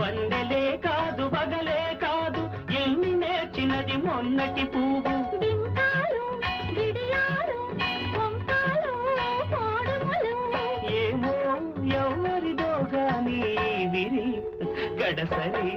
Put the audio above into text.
వన్నెలే కాదు పగలే కాదు ఎన్ని నేర్చినది మొన్నటి పువ్వు ఏమో ఎవరిదో గాని విరి గడసరి